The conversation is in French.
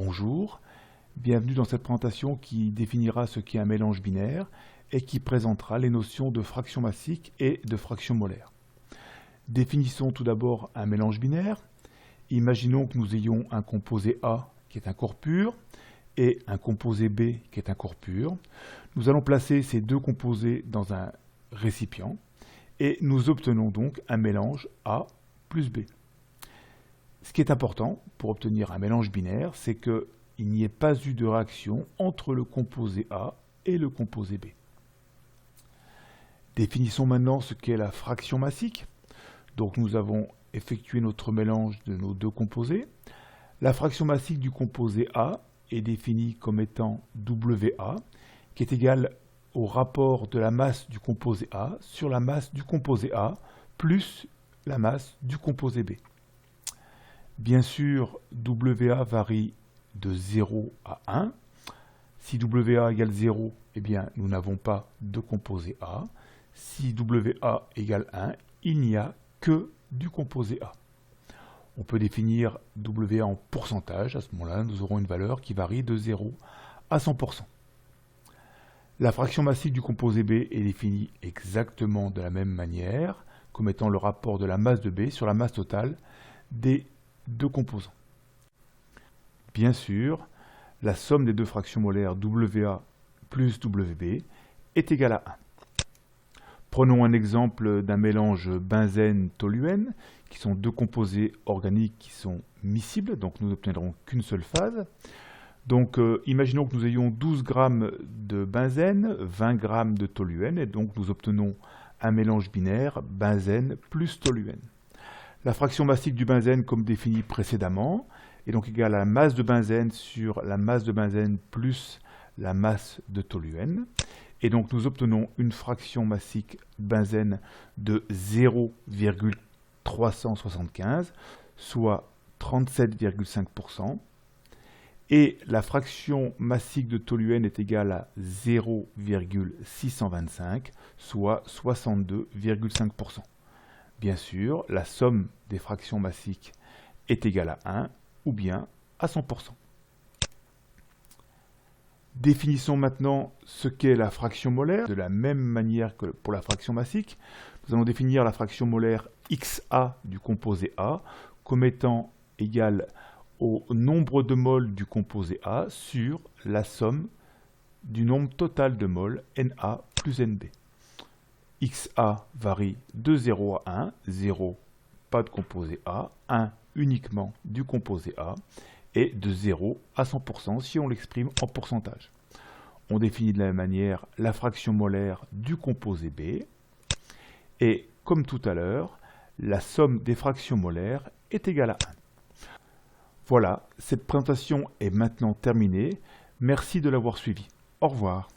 Bonjour, bienvenue dans cette présentation qui définira ce qu'est un mélange binaire et qui présentera les notions de fraction massique et de fraction molaire. Définissons tout d'abord un mélange binaire. Imaginons que nous ayons un composé A qui est un corps pur et un composé B qui est un corps pur. Nous allons placer ces deux composés dans un récipient et nous obtenons donc un mélange A plus B. Ce qui est important pour obtenir un mélange binaire, c'est qu'il n'y ait pas eu de réaction entre le composé A et le composé B. Définissons maintenant ce qu'est la fraction massique. Donc nous avons effectué notre mélange de nos deux composés. La fraction massique du composé A est définie comme étant WA, qui est égale au rapport de la masse du composé A sur la masse du composé A plus la masse du composé B. Bien sûr, WA varie de 0 à 1. Si WA égale 0, eh bien, nous n'avons pas de composé A. Si WA égale 1, il n'y a que du composé A. On peut définir WA en pourcentage. À ce moment-là, nous aurons une valeur qui varie de 0 à 100%. La fraction massique du composé B est définie exactement de la même manière, comme étant le rapport de la masse de B sur la masse totale des deux composants. Bien sûr, la somme des deux fractions molaires WA plus WB est égale à 1. Prenons un exemple d'un mélange benzène-toluène, qui sont deux composés organiques qui sont miscibles, donc nous n'obtiendrons qu'une seule phase. Donc imaginons que nous ayons 12 g de benzène, 20 g de toluène, et donc nous obtenons un mélange binaire benzène plus toluène. La fraction massique du benzène, comme défini précédemment, est donc égale à la masse de benzène sur la masse de benzène plus la masse de toluène. Et donc nous obtenons une fraction massique benzène de 0,375, soit 37,5%. Et la fraction massique de toluène est égale à 0,625, soit 62,5%. Bien sûr, la somme des fractions massiques est égale à 1 ou bien à 100%. Définissons maintenant ce qu'est la fraction molaire. De la même manière que pour la fraction massique, nous allons définir la fraction molaire XA du composé A comme étant égale au nombre de moles du composé A sur la somme du nombre total de moles Na plus Nb. XA varie de 0 à 1, 0 pas de composé A, 1 uniquement du composé A, et de 0 à 100% si on l'exprime en pourcentage. On définit de la même manière la fraction molaire du composé B, et comme tout à l'heure, la somme des fractions molaires est égale à 1. Voilà, cette présentation est maintenant terminée. Merci de l'avoir suivie. Au revoir.